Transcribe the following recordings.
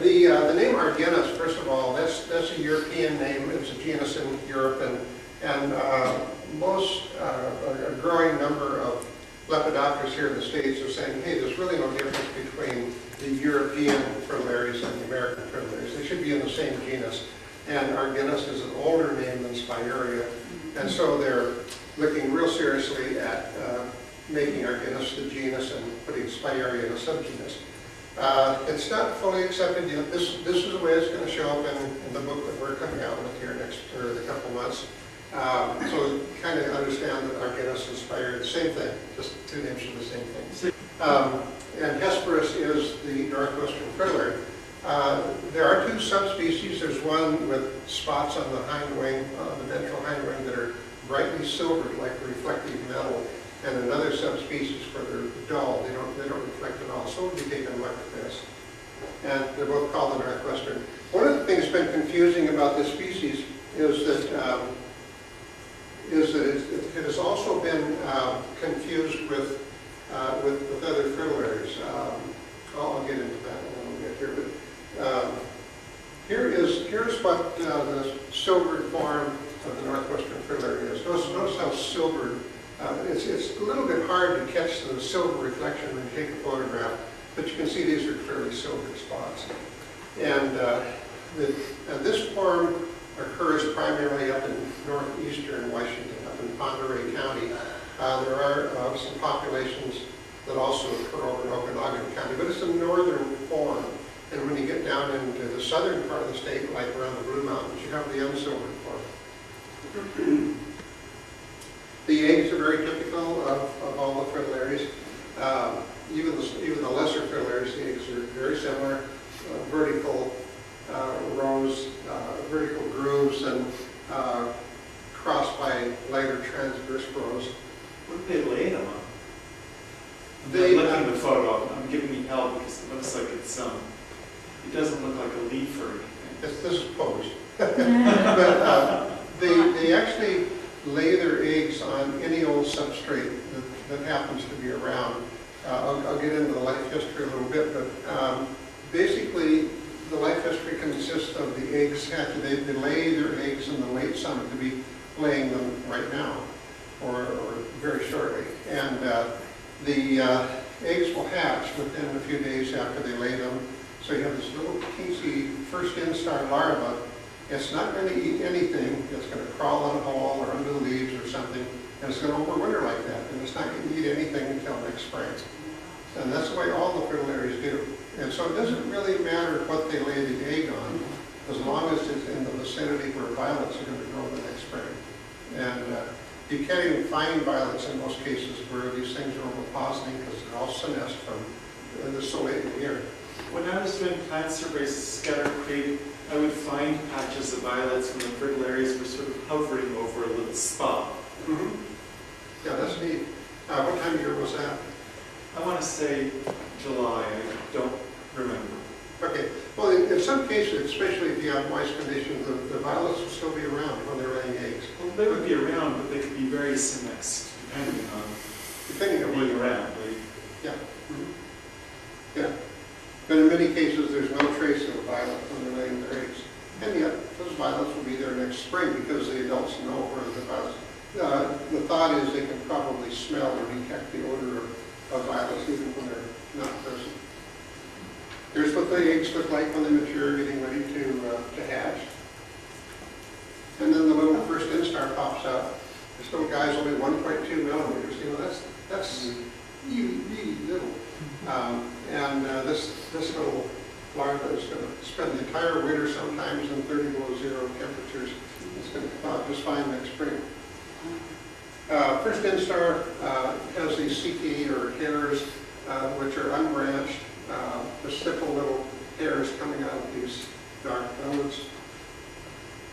The name Argenus, first of all, that's a European name. It's a genus in Europe, and a growing number of lepidopterists here in the States are saying, hey, there's really no difference between the European fritillaries and the American fritillaries. They should be in the same genus. And Argenus is an older name than Spirea, and so they're looking real seriously at making Argenus the genus and putting Spirea in a subgenus. It's not fully accepted yet. This is the way it's going to show up in the book that we're coming out with here in a couple months. So kind of understand that Argenus and Spirea are the same thing, just two names for the same thing. And Hesperus is the Northwestern fritillary. There are two subspecies. There's one with spots on the hind wing, the ventral hind wing, that are brightly silvered like reflective metal, and another subspecies where they're dull. They don't reflect at all. So we'll be taking a look at this. And they're both called the Northwestern. One of the things that's been confusing about this species is that it has also been confused with other fritillaries. I'll get into that in a little bit here. But here's what the silvered form of the Northwestern fritillary is. Notice how silvered. It's a little bit hard to catch the silver reflection when you take a photograph, but you can see these are clearly silver spots. And this form occurs primarily up in northeastern Washington, up in Ponderay County. There are some populations that also occur over in Okanagan County, but it's a northern form. And when you get down into the southern part of the state, like around the Blue Mountains, you have the unsilvered form. The eggs are very typical of all the fritillaries. Even the lesser fritillaries, the eggs are very similar. Vertical rows, vertical grooves, and crossed by lighter transverse rows. What do they lay them on? I'm looking at the photo. I'm giving you help because it looks like it's it doesn't look like a leaf or anything. This is posed. But they actually lay their eggs on any old substrate that happens to be around. I'll get into the life history a little bit, but basically the life history consists of the eggs they lay their eggs in the late summer, to be laying them right now or very shortly. And the eggs will hatch within a few days after they lay them. So you have this little teensy first instar larva. It's not going to eat anything. It's going to crawl on a hole or under the leaves or something, and it's going to overwinter like that. And it's not going to eat anything until next spring. And that's the way all the fritillaries do. And so it doesn't really matter what they lay the egg on, as long as it's in the vicinity where violets are going to grow the next spring. And you can't even find violets in most cases where these things are ovipositing, because they're all senesced from this so late in the year. When I was doing plant surveys at Scudder Creek, I would find patches of violets when the fritillaries were sort of hovering over a little spot. Mm-hmm. Yeah, that's neat. What time of year was that? I want to say July. I don't remember. Okay. Well, in some cases, especially if you have moist conditions, the violets will still be around when they're laying eggs. Well, they would be around, but they could be very senesced, depending on being around. Yeah. Mm-hmm. Yeah. But in many cases, there's no trace of a violet when they're laying their eggs. And yet, those violets will be there next spring because the adults know where the violets. The thought is they can probably smell or detect the odor of violets even when they're not present. Here's what the eggs look like when they mature, getting ready to hatch. And then the little first instar pops out. This little guy's only 1.2 millimeters. You know, that's really, really little. And this little larva is going to spend the entire winter, sometimes in 30 below zero temperatures. It's going to come out just fine next spring. First instar has these setae or hairs, which are unbranched, just simple little hairs coming out of these dark nodes.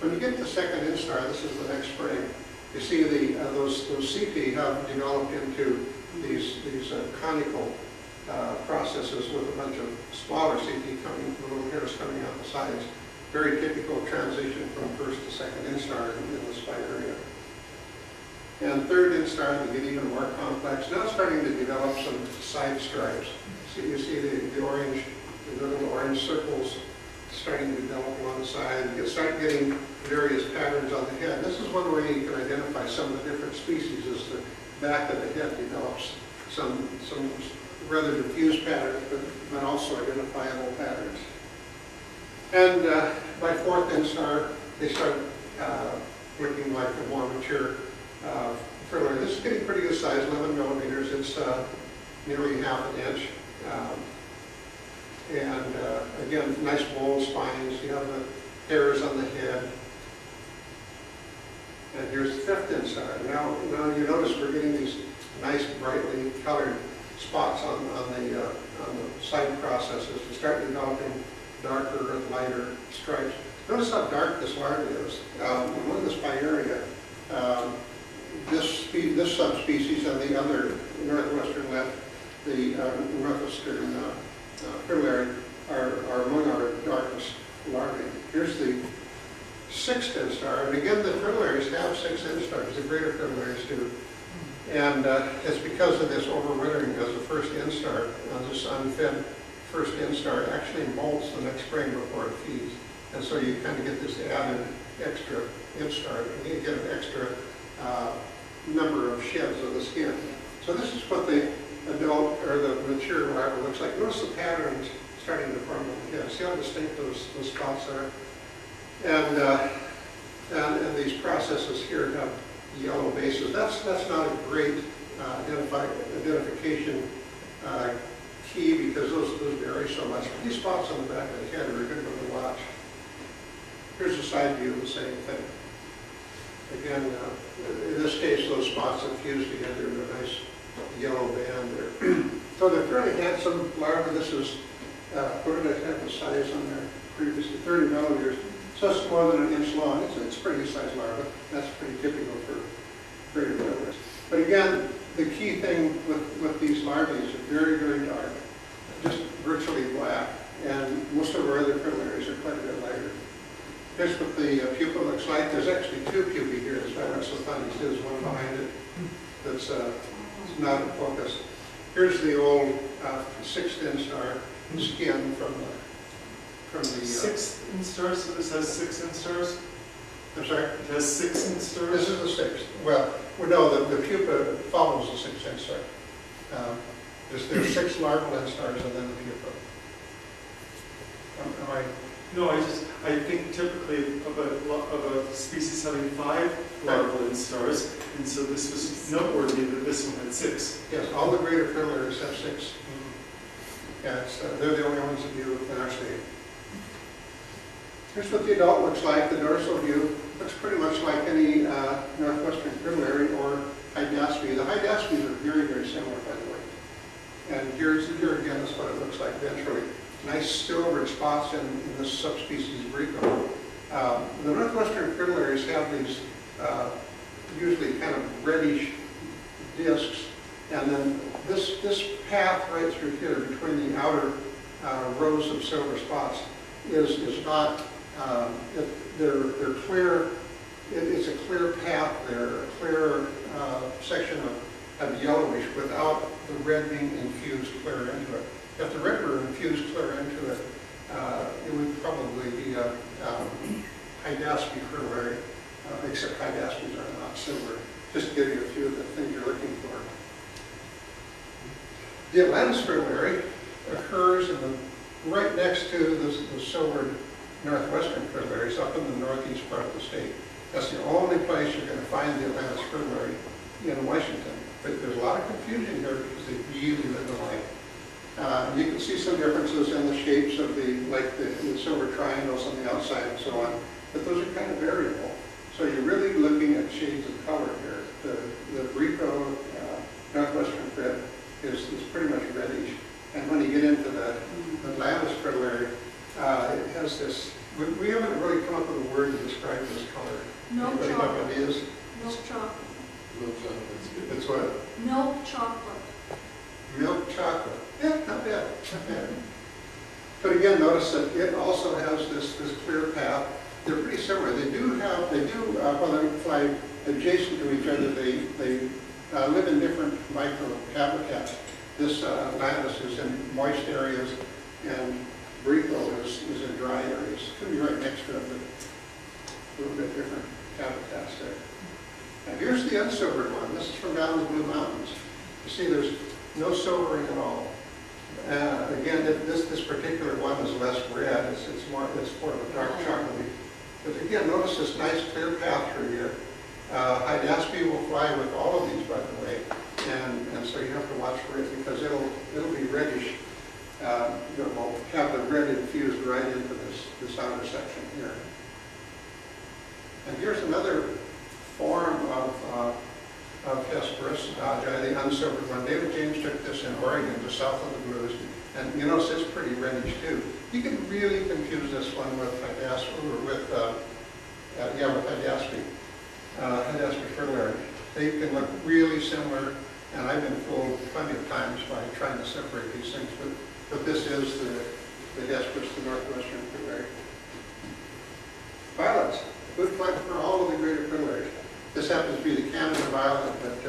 When you get to second instar, this is the next spring. You see those setae have developed into these conical processes with a bunch of smaller setae little hairs coming out the sides. Very typical transition from first to second instar in the Spirea. And third instar, they get even more complex. Now it's starting to develop some side stripes. So you see the orange the little orange circles starting to develop along the side. You start getting various patterns on the head. This is one way you can identify some of the different species, is the back of the head develops some rather diffuse patterns, but also identifiable patterns. And by fourth instar, they start looking like a more mature fritillary. This is getting pretty good size, 11 millimeters. It's nearly ½ an inch. And again, nice bold spines. You have the hairs on the head. And here's the fifth instar. Now you notice we're getting these nice, brightly colored spots on the side processes. We start developing darker and lighter stripes. Notice how dark this larva is. Look at this area. This subspecies and the other Northwestern Northwestern Fritillary are among our darkest larvae. Here's the sixth instar, and again the fritillaries have 6 instars, the greater fritillaries do. And it's because of this overwintering as a first instar. This unfed first instar actually molts the next spring before it feeds. And so you kind of get this added extra instar, and you get an extra number of sheds of the skin. So this is what the adult or the mature larva looks like. Notice the patterns starting to form on the head. See how distinct those spots are? And these processes here have yellow bases. That's not a great identification key, because those vary so much. But these spots on the back of the head are a good one to watch. Here's a side view of the same thing. Again, in this case, those spots have fused together in a nice yellow band there. So they're fairly handsome larvae. This is, what did I have the size on there previously? 30 millimeters. So it's more than an inch long. It's a pretty good sized larva. That's pretty typical for greater fritillaries. But again, the key thing with these larvae is they're very, very dark, just virtually black. And most of our other fritillaries are quite a bit lighter. Here's what the pupa looks like. There's actually 2 pupae here. That's why that's so funny. There's one behind it that's not in focus. Here's the old 6th instar skin from the 6th instars, so this has 6 instars? I'm sorry? It has 6 instars? This is the 6th. Well, no, the pupa follows the 6th instar. There's 6 larval instars and then the pupa. Am I? No, I think typically of a species having 5 larval instars, and so this was noteworthy that this one had 6. Yes, all the greater fritillaries have 6. Yeah, they're the only ones that do in our state. Here's what the adult looks like. The dorsal view looks pretty much like any Northwestern Fritillary or Hydaspes. The Hydaspes are very, very similar, by the way. And here again is what it looks like ventrally. Nice silvered spots in this subspecies Brico. The Northwestern Fritillaries have these usually kind of reddish discs, and then this path right through here between the outer rows of silver spots is not. They're clear. It's a clear path there, a clear section of yellowish without the red being infused clear into it. If the red were infused clear into it, it would probably be a Hydaspes Fritillary, except Hydaspes are not silver. Just to give you a few of the things you're looking for. The Atlantis Fritillary occurs right next to the silvered Northwestern Fritillaries up in the northeast part of the state. That's the only place you're going to find the Atlantis Fritillary in Washington. But there's a lot of confusion here because they really live alike. You can see some differences in the shapes of the silver triangles on the outside and so on, but those are kind of variable. So you're really looking at shades of color here. The Brico Northwestern Frit is pretty much reddish. And when you get into the Atlantis Fritillary, it has this, we haven't really come up with a word to describe this color. Milk Anybody know what chocolate. it is? Milk chocolate. Milk chocolate, that's good. It's what? Milk chocolate. Milk chocolate. Yeah, not bad, not bad. But again, notice that it also has this clear path. They're pretty similar. While they fly adjacent to each other, they live in different microhabitats. This Atlantis is in moist areas, And Brico is in dry areas. Could be right next to it, but a little bit different habitats there. Now here's the unsilvered one. This is from down in the Blue Mountains. You see there's no silvering at all. Again, this particular one is less red. It's more of a dark chocolatey. But again, notice this nice clear path through here. Hydaspes will fly with all of these, by the way, and so you have to watch for it because it'll be reddish. It will have the red infused right into this outer section here. And here's another form of Hesperus dodgei, the unsilvered one. David James took this in Oregon, just south of the Blues, and you notice it's pretty reddish too. You can really confuse this one with Hydaspes, or with Hydaspes. Hydaspes fritillary. They can look really similar, and I've been fooled plenty of times by trying to separate these things, but this is the Hesperus, the Northwestern fritillary. Violets, good plant for all of the greater fritillaries. This happens to be the Canada violet, but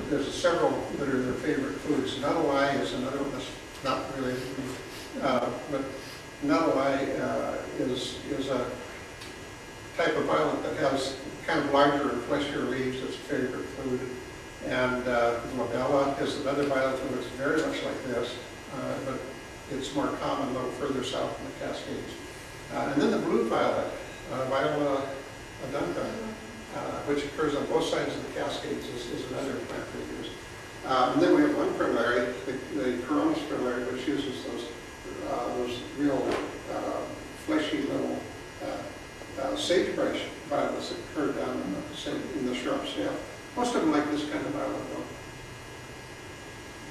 there's several that are their favorite foods. Nunnallee is another one that's not really, but Nunnallee is a type of violet that has kind of larger and fleshier leaves. It's a favorite food. And Labella is another violet that looks very much like this, but it's more common a little further south in the Cascades. And then the blue violet, Viola adunca, which occurs on both sides of the Cascades, is another plant they use. And then we have one fritillary, the Coronis fritillary, which uses those real fleshy little sagebrush violets that occur down in the shrubs. Yeah. Most of them like this kind of violet though.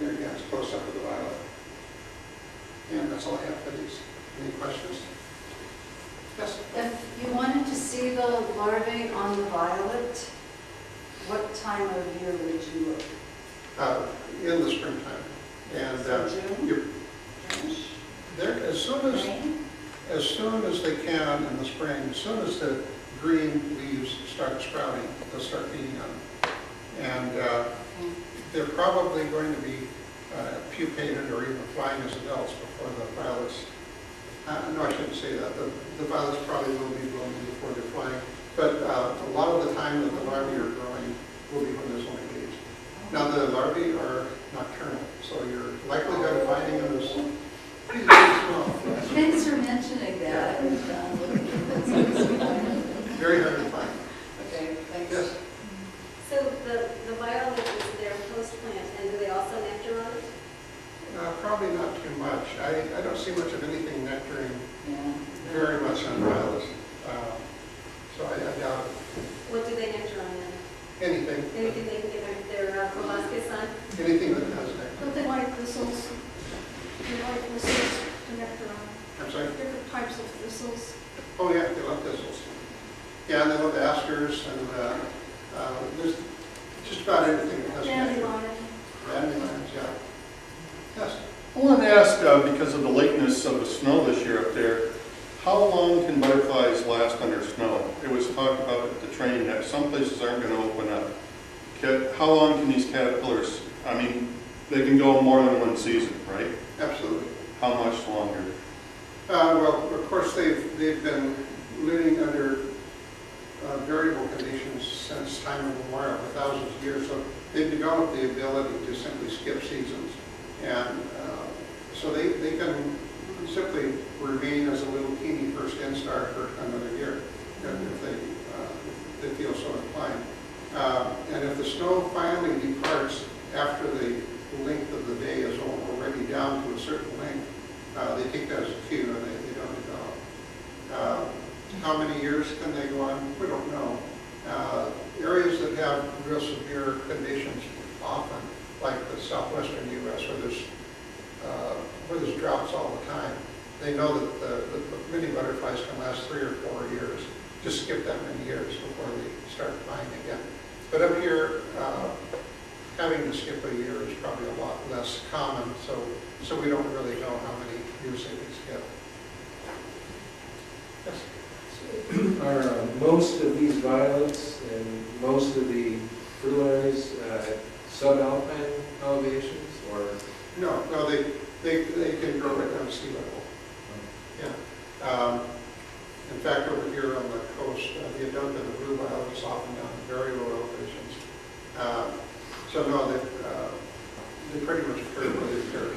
Here again, it's close up to the violet. And that's all I have for these. Any questions? Yes? If you wanted to see the larvae on the violet, what time of year would you look? In the springtime. And June? they're, as soon as they can in the spring, as soon as the green leaves start sprouting, they'll start feeding on them. And they're probably going to be pupated or even flying as adults before the violets. No, I shouldn't say that. The violets probably will be blooming before they're flying. But a lot of the time that the larvae are growing will be when there's only leaves. Now the larvae are nocturnal, so your likelihood of finding them is pretty small. Thanks for mentioning that. Very hard to find. Okay, thanks. Yes. So the violet is their host plant, and do they also nectar on it? Probably not too much. I don't see much of anything nectaring Yeah. very much on violets. So I doubt it. What do they nectar on then? Anything. Anything they can get their proboscis on? Anything that has nectar. But they like thistles. They like thistles to nectar on. I'm sorry? Different types of thistles. Oh yeah, they love thistles. Yeah, and they love asters, and there's just about anything that has nectar. Dandelion. Dandelions, yeah. Yes. I wanted to ask, because of the lateness of the snow this year up there, how long can butterflies last under snow? It was talked about at the training that some places aren't going to open up. How long can these caterpillars, I mean, they can go more than one season, right? Absolutely. How much longer? Well, of course, they've been living under variable conditions since time immemorial, for thousands of years. So they've developed the ability to simply skip seasons. And so they can simply remain as a little teeny first instar for another year if they feel so inclined. And if the snow finally departs after the length of the day is already down to a certain length, they take that as a cue and they don't develop. How many years can they go on? We don't know. Areas that have real severe conditions often, like the southwestern U.S., where there's droughts all the time, they know that the many butterflies can last 3 or 4 years. Just skip that many years before they start flying again. But up here, having to skip a year is probably a lot less common, so we don't really know how many years they can skip. Yes? Are most of these violets and most of the fritillaries subalpine elevations, or? No, they They can grow right down to sea level. Yeah. In fact, over here on the coast, the adult and the blue violet is often down at very low elevations. So no, they pretty much occur where they occur.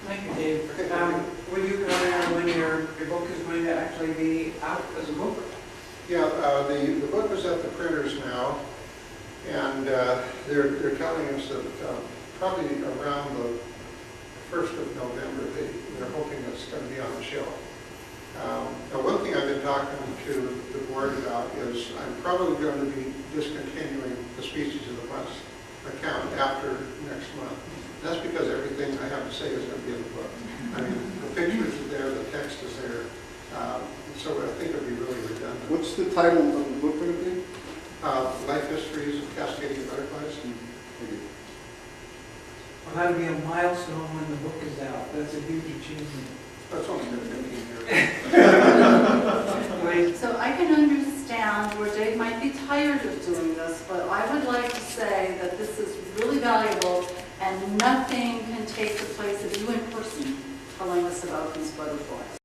Thank you, Dave. Will you comment on when your book is going to actually be out as a book? Yeah, the book is at the printers now, and they're telling us that probably around the 1st of November, they're hoping it's going to be on the shelf. Now, one thing I've been talking to the board about is I'm probably going to be discontinuing the Species of the Month account after next month. That's because everything I have to say is going to be in the book. I mean, the pictures are there, the text is there, so I think it would be really redundant. What's the title of the book going to be? Life Histories of Cascading Butterflies. Well, that'll be a milestone when the book is out. That's a huge achievement. That's only been 15 years. So I can understand where Dave might be tired of doing this, but I would like to say that this is really valuable and nothing can take the place of you in person telling us about these butterflies.